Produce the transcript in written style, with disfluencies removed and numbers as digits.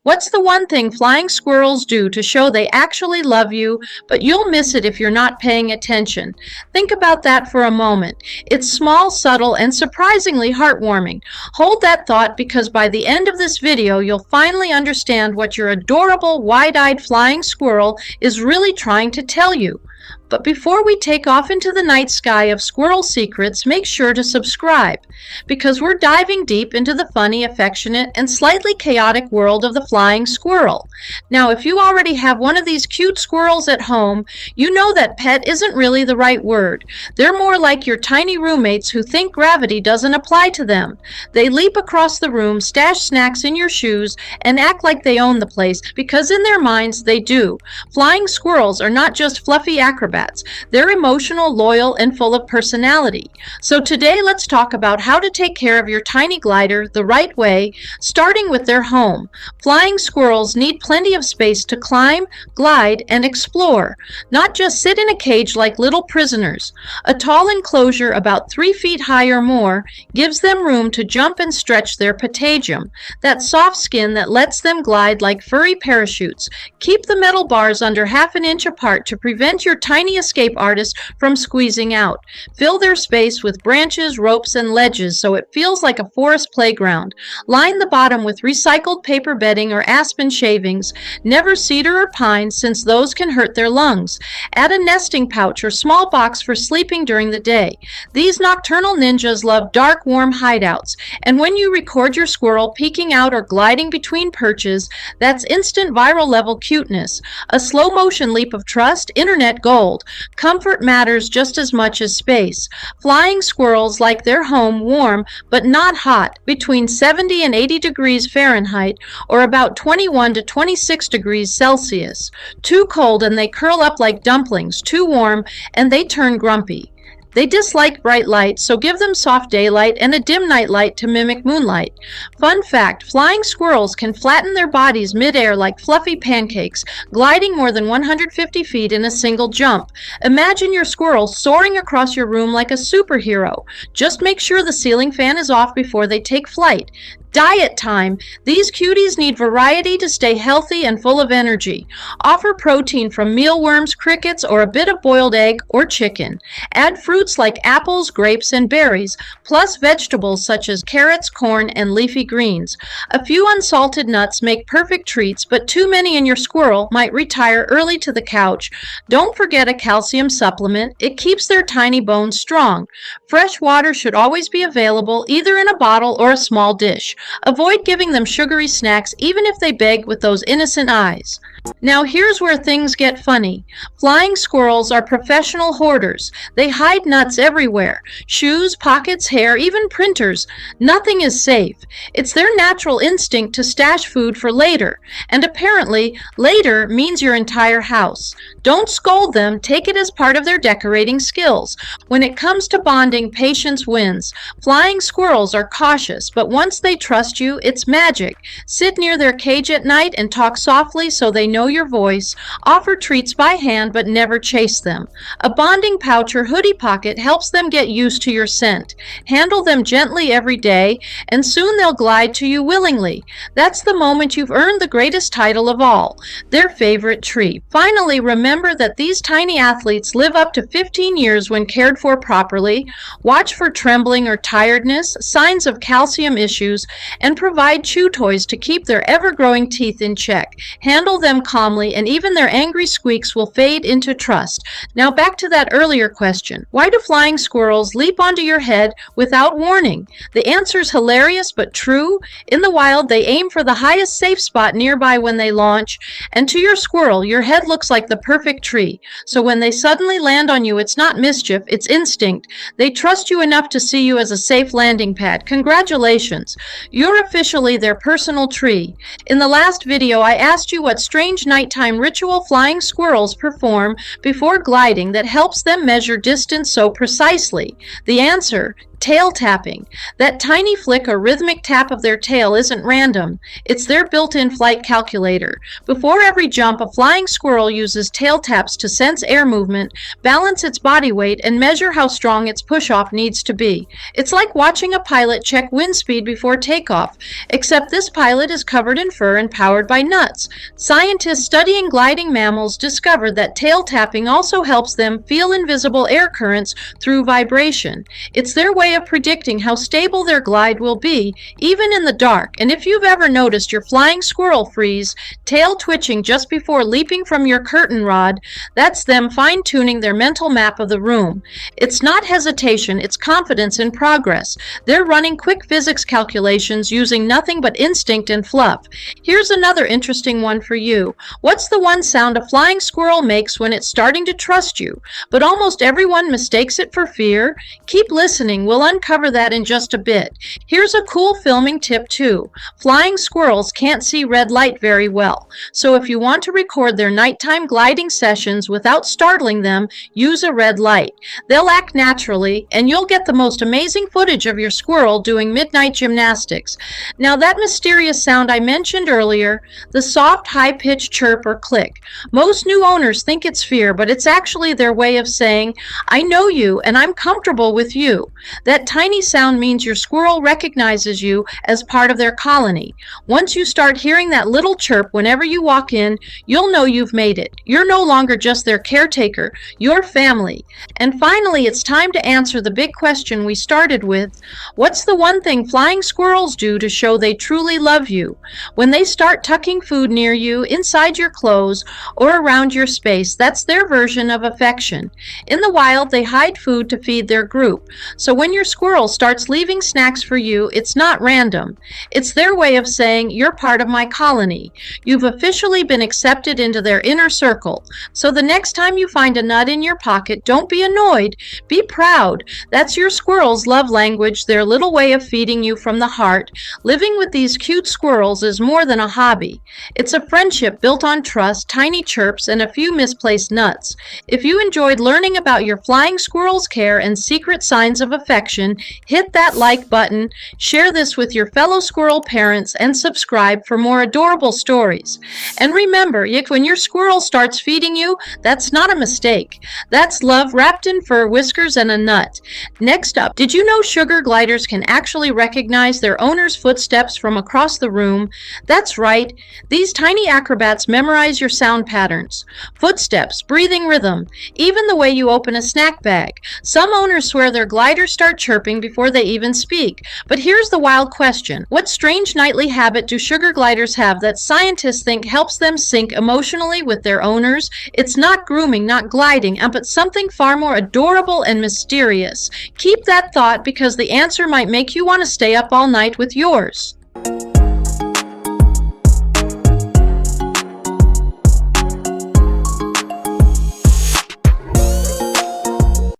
What's the one thing flying squirrels do to show they actually love you, but you'll miss it if you're not paying attention? Think about that for a moment. It's small, subtle, and surprisingly heartwarming. Hold that thought because by the end of this video, you'll finally understand what your adorable, wide-eyed flying squirrel is really trying to tell you. But before we take off into the night sky of squirrel secrets, make sure to subscribe, because we're diving deep into the funny, affectionate, and slightly chaotic world of the flying squirrel. Now, if you already have one of these cute squirrels at home, you know that pet isn't really the right word. They're more like your tiny roommates who think gravity doesn't apply to them. They leap across the room, stash snacks in your shoes, and act like they own the place, because in their minds they do. Flying squirrels are not just fluffy acrobats. They're emotional, loyal, and full of personality. So today let's talk about how to take care of your tiny glider the right way, starting with their home. Flying squirrels need plenty of space to climb, glide, and explore, not just sit in a cage like little prisoners. A tall enclosure about 3 feet high or more gives them room to jump and stretch their patagium, that soft skin that lets them glide like furry parachutes. Keep the metal bars under ½ inch apart to prevent your tiny escape artist from squeezing out. Fill their space with branches, ropes, and ledges so it feels like a forest playground. Line the bottom with recycled paper bedding or aspen shavings, never cedar or pine since those can hurt their lungs. Add a nesting pouch or small box for sleeping during the day. These nocturnal ninjas love dark, warm hideouts, and when you record your squirrel peeking out or gliding between perches, that's instant viral level cuteness. A slow motion leap of trust, internet gold. Comfort matters just as much as space. Flying squirrels like their home warm but not hot, between 70 and 80 degrees Fahrenheit or about 21 to 26 degrees Celsius. Too cold and they curl up like dumplings. Too warm and they turn grumpy. They dislike bright light, so give them soft daylight and a dim night light to mimic moonlight. Fun fact, flying squirrels can flatten their bodies mid-air like fluffy pancakes, gliding more than 150 feet in a single jump. Imagine your squirrel soaring across your room like a superhero. Just make sure the ceiling fan is off before they take flight. Diet time. These cuties need variety to stay healthy and full of energy. Offer protein from mealworms, crickets, or a bit of boiled egg or chicken. Add fruits like apples, grapes, and berries, plus vegetables such as carrots, corn, and leafy greens. A few unsalted nuts make perfect treats, but too many in your squirrel might retire early to the couch. Don't forget a calcium supplement. It keeps their tiny bones strong. Fresh water should always be available, either in a bottle or a small dish. Avoid giving them sugary snacks even if they beg with those innocent eyes. Now here's where things get funny. Flying squirrels are professional hoarders. They hide nuts everywhere. Shoes, pockets, hair, even printers. Nothing is safe. It's their natural instinct to stash food for later. And apparently, later means your entire house. Don't scold them. Take it as part of their decorating skills. When it comes to bonding, patience wins. Flying squirrels are cautious, but once they trust you, it's magic. Sit near their cage at night and talk softly so they know your voice. Offer treats by hand, but never chase them. A bonding pouch or hoodie pocket helps them get used to your scent. Handle them gently every day, and soon they'll glide to you willingly. That's the moment you've earned the greatest title of all, their favorite tree. Finally, remember that these tiny athletes live up to 15 years when cared for properly. Watch for trembling or tiredness, signs of calcium issues, and provide chew toys to keep their ever-growing teeth in check. Handle them calmly, and even their angry squeaks will fade into trust. Now back to that earlier question. Why do flying squirrels leap onto your head without warning? The answer's hilarious but true. In the wild, they aim for the highest safe spot nearby when they launch, and to your squirrel, your head looks like the perfect tree. So when they suddenly land on you, it's not mischief, it's instinct. They trust you enough to see you as a safe landing pad. Congratulations. You're officially their personal tree. In the last video, I asked you what strange nighttime ritual flying squirrels perform before gliding that helps them measure distance so precisely. The answer, Tail tapping. That tiny flick or rhythmic tap of their tail isn't random. It's their built-in flight calculator. Before every jump, a flying squirrel uses tail taps to sense air movement, balance its body weight, and measure how strong its push-off needs to be. It's like watching a pilot check wind speed before takeoff, except this pilot is covered in fur and powered by nuts. Scientists studying gliding mammals discovered that tail tapping also helps them feel invisible air currents through vibration. It's their way of predicting how stable their glide will be, even in the dark. And if you've ever noticed your flying squirrel freeze, tail twitching just before leaping from your curtain rod, that's them fine-tuning their mental map of the room. It's not hesitation, it's confidence in progress. They're running quick physics calculations using nothing but instinct and fluff. Here's another interesting one for you. What's the one sound a flying squirrel makes when it's starting to trust you, but almost everyone mistakes it for fear? Keep listening. We'll uncover that in just a bit. Here's a cool filming tip too. Flying squirrels can't see red light very well, so if you want to record their nighttime gliding sessions without startling them, use a red light. They'll act naturally, and you'll get the most amazing footage of your squirrel doing midnight gymnastics. Now that mysterious sound I mentioned earlier, the soft, high-pitched chirp or click. Most new owners think it's fear, but it's actually their way of saying, I know you and I'm comfortable with you. That tiny sound means your squirrel recognizes you as part of their colony. Once you start hearing that little chirp whenever you walk in, you'll know you've made it. You're no longer just their caretaker, you're family. And finally, it's time to answer the big question we started with. What's the one thing flying squirrels do to show they truly love you? When they start tucking food near you, inside your clothes, or around your space, that's their version of affection. In the wild, they hide food to feed their group. So when your squirrel starts leaving snacks for you, it's not random. It's their way of saying, you're part of my colony. You've officially been accepted into their inner circle. So the next time you find a nut in your pocket, don't be annoyed. Be proud. That's your squirrel's love language, their little way of feeding you from the heart. Living with these cute squirrels is more than a hobby. It's a friendship built on trust, tiny chirps, and a few misplaced nuts. If you enjoyed learning about your flying squirrel's care and secret signs of affection, hit that like button, share this with your fellow squirrel parents, and subscribe for more adorable stories. And remember, when your squirrel starts feeding you, that's not a mistake. That's love wrapped in fur, whiskers, and a nut. Next up, did you know sugar gliders can actually recognize their owner's footsteps from across the room? That's right. These tiny acrobats memorize your sound patterns. Footsteps, breathing rhythm, even the way you open a snack bag. Some owners swear their gliders start chirping before they even speak. But here's the wild question. What strange nightly habit do sugar gliders have that scientists think helps them sync emotionally with their owners? It's not grooming, not gliding, but something far more adorable and mysterious. Keep that thought because the answer might make you want to stay up all night with yours.